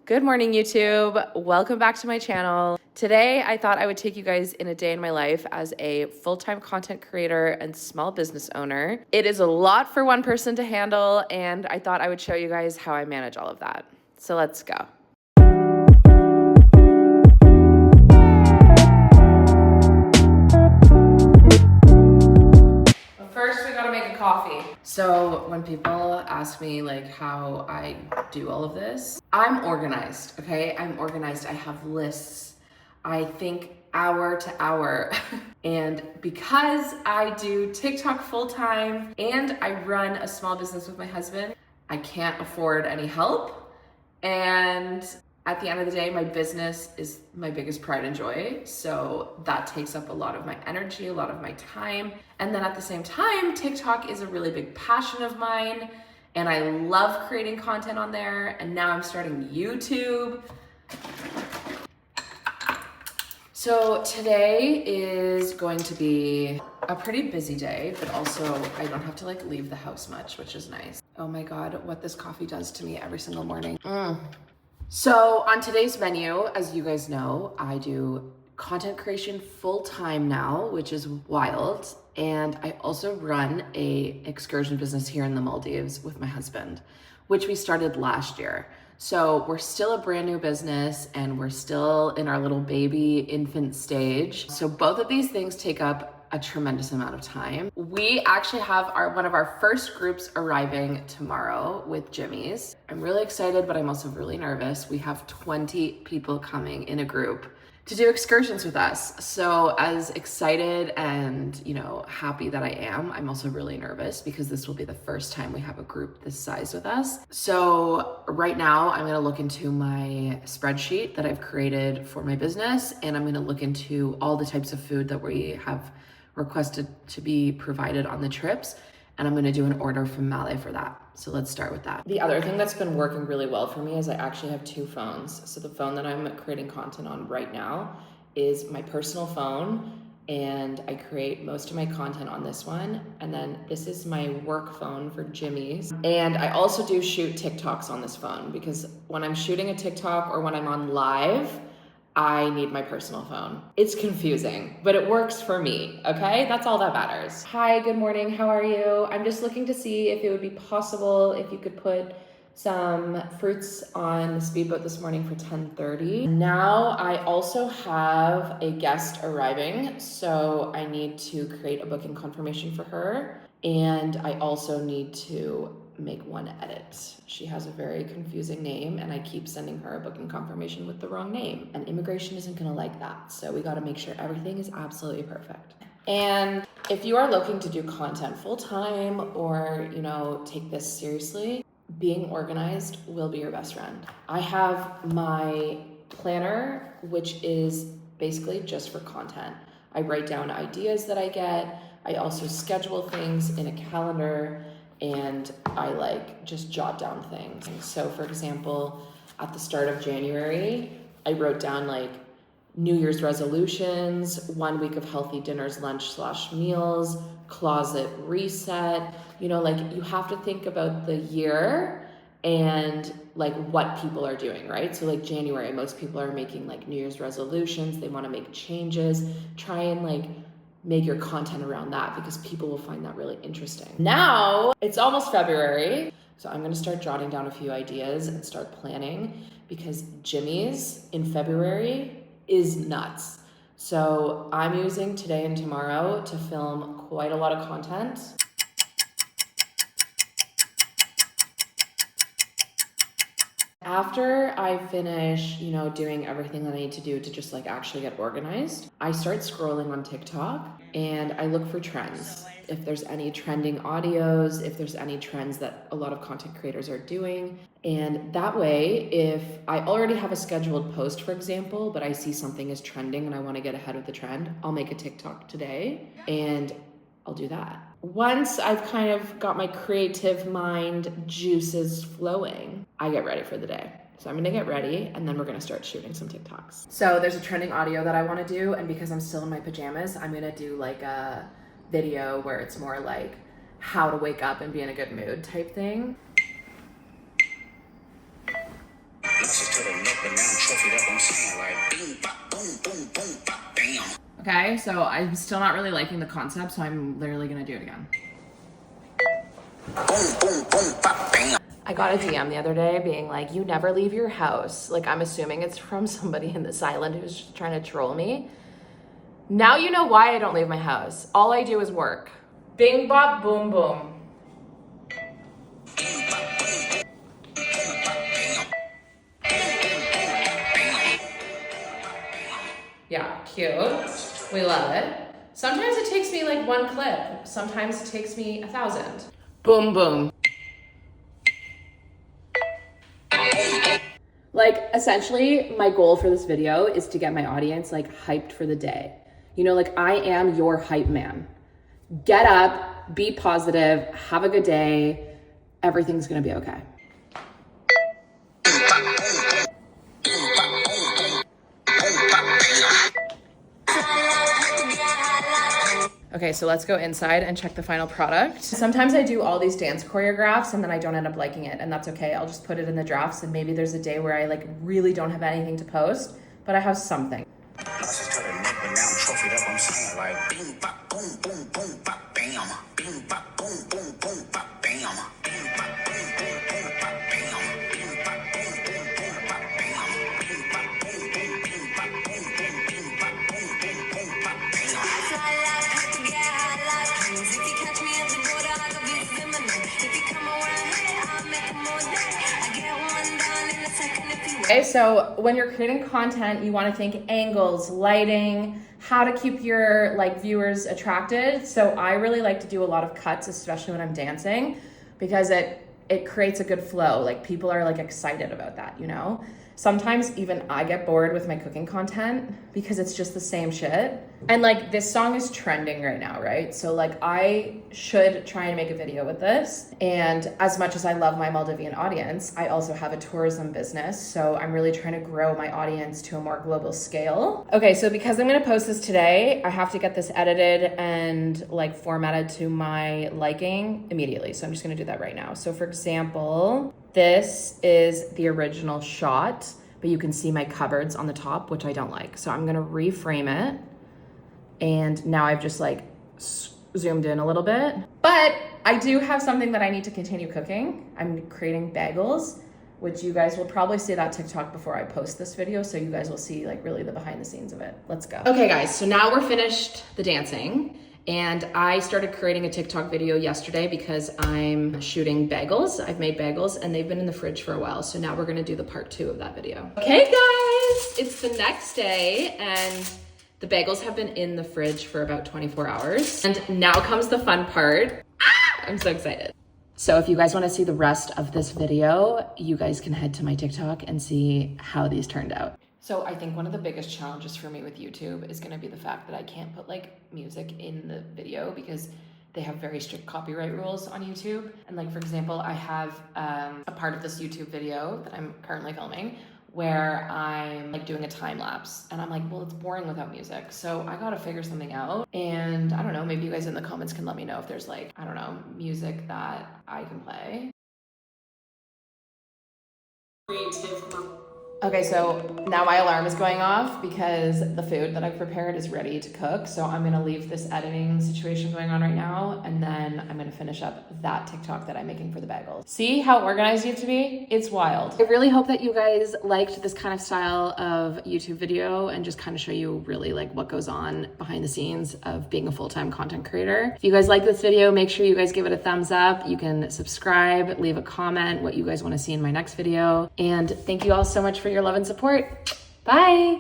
Good morning, YouTube. Welcome back to my channel. Today, I thought I would take you guys in a day in my life as a full-time content creator and small business owner. It is a lot for one person to handle, and I thought I would show you guys how I manage all of that. So let's go. First, we gotta make a coffee. So when people ask me like how I do all of this, I'm organized, okay? I'm organized, I have lists. I think hour to hour. And because I do TikTok full-time and I run a small business with my husband, I can't afford any help. And at the end of the day, my business is my biggest pride and joy. So that takes up a lot of my energy, a lot of my time. And then at the same time, TikTok is a really big passion of mine. And I love creating content on there. And now I'm starting YouTube. So today is going to be a pretty busy day, but also I don't have to like leave the house much, which is nice. Oh my God, what this coffee does to me every single morning. So on today's menu, as you guys know, I do content creation full-time now, which is wild. And I also run a excursion business here in the Maldives with my husband, which we started last year. So we're still a brand new business and we're still in our little baby infant stage. So both of these things take up a tremendous amount of time. We actually have one of our first groups arriving tomorrow with Jimmy's. I'm really excited, but I'm also really nervous. We have 20 people coming in a group to do excursions with us. So as excited and, happy that I am, I'm also really nervous because this will be the first time we have a group this size with us. So right now I'm gonna look into my spreadsheet that I've created for my business, and I'm gonna look into all the types of food that we have requested to be provided on the trips. And I'm gonna do an order from Malé for that. So let's start with that. The other thing that's been working really well for me is I actually have two phones. So the phone that I'm creating content on right now is my personal phone, and I create most of my content on this one. And then this is my work phone for Jimmy's. And I also do shoot TikToks on this phone because when I'm shooting a TikTok or when I'm on live, I need my personal phone. It's confusing, but it works for me, okay? That's all that matters. Hi, good morning, how are you? I'm just looking to see if it would be possible if you could put some fruits on the speedboat this morning for 10:30. Now I also have a guest arriving, so I need to create a booking confirmation for her. And I also need to make one edit. She has a very confusing name and I keep sending her a booking confirmation with the wrong name, and immigration isn't gonna like that. So we gotta make sure everything is absolutely perfect. And if you are looking to do content full-time or, take this seriously, being organized will be your best friend. I have my planner, which is basically just for content. I write down ideas that I get. I also schedule things in a calendar, and I just jot down things. And so for example, at the start of January, I wrote down New Year's resolutions, 1 week of healthy dinners, lunch/meals, closet reset. You have to think about the year and what people are doing, right? So January, most people are making New Year's resolutions. They want to make changes. Try and make your content around that because people will find that really interesting. Now it's almost February, so I'm gonna start jotting down a few ideas and start planning because Jimmy's in February is nuts. So I'm using today and tomorrow to film quite a lot of content. After I finish, doing everything that I need to do to just actually get organized, I start scrolling on TikTok and I look for trends. If there's any trending audios, if there's any trends that a lot of content creators are doing. And that way, if I already have a scheduled post, for example, but I see something is trending and I want to get ahead of the trend, I'll make a TikTok today and I'll do that. Once I've kind of got my creative mind juices flowing, I get ready for the day. So I'm gonna get ready and then we're gonna start shooting some TikToks. So there's a trending audio that I wanna do, and because I'm still in my pajamas, I'm gonna do a video where it's more how to wake up and be in a good mood type thing. Let's just Okay, so I'm still not really liking the concept, so I'm literally gonna do it again. I got a DM the other day being like, you never leave your house. Like, I'm assuming it's from somebody in this island who's just trying to troll me. Now you know why I don't leave my house. All I do is work. Bing, bop, boom, boom. Yeah, cute. We love it. Sometimes it takes me like one clip. Sometimes it takes me 1,000. Boom, boom. Like, essentially, my goal for this video is to get my audience like hyped for the day. You know, like, I am your hype man. Get up, be positive, have a good day. Everything's gonna be okay. Okay, so let's go inside and check the final product. Sometimes I do all these dance choreographs and then I don't end up liking it, and that's okay. I'll just put it in the drafts, and maybe there's a day where I like really don't have anything to post, but I have something. Okay, so when you're creating content, you want to think angles, lighting, how to keep your like viewers attracted. So I really like to do a lot of cuts, especially when I'm dancing, because it creates a good flow. Like, people are like excited about that, you know? Sometimes even I get bored with my cooking content because it's just the same shit. And like, this song is trending right now, right? So like, I should try and make a video with this. And as much as I love my Maldivian audience, I also have a tourism business. So I'm really trying to grow my audience to a more global scale. Okay, so because I'm gonna post this today, I have to get this edited and like formatted to my liking immediately. So I'm just gonna do that right now. So for example, this is the original shot, but you can see my cupboards on the top, which I don't like. So I'm gonna reframe it. And now I've just like zoomed in a little bit. But I do have something that I need to continue cooking. I'm creating bagels, which you guys will probably see that TikTok before I post this video. So you guys will see like really the behind the scenes of it. Let's go. Okay guys, so now we're finished the dancing. And I started creating a TikTok video yesterday because I'm shooting bagels. I've made bagels and they've been in the fridge for a while. So now we're gonna do the part 2 of that video. Okay guys, it's the next day and the bagels have been in the fridge for about 24 hours. And now comes the fun part. I'm so excited. So if you guys wanna see the rest of this video, you guys can head to my TikTok and see how these turned out. So I think one of the biggest challenges for me with YouTube is gonna be the fact that I can't put like music in the video because they have very strict copyright rules on YouTube. And like, for example, I have a part of this YouTube video that I'm currently filming where I'm like doing a time lapse and I'm like, well, it's boring without music. So I gotta figure something out. And I don't know, maybe you guys in the comments can let me know if there's like, I don't know, music that I can play. Okay, so now my alarm is going off because the food that I've prepared is ready to cook. So I'm gonna leave this editing situation going on right now, and then I'm gonna finish up that TikTok that I'm making for the bagels. See how organized you have to be? It's wild. I really hope that you guys liked this kind of style of YouTube video and just kind of show you really like what goes on behind the scenes of being a full-time content creator. If you guys like this video, make sure you guys give it a thumbs up. You can subscribe, leave a comment what you guys wanna see in my next video. And thank you all so much for your love and support. Bye.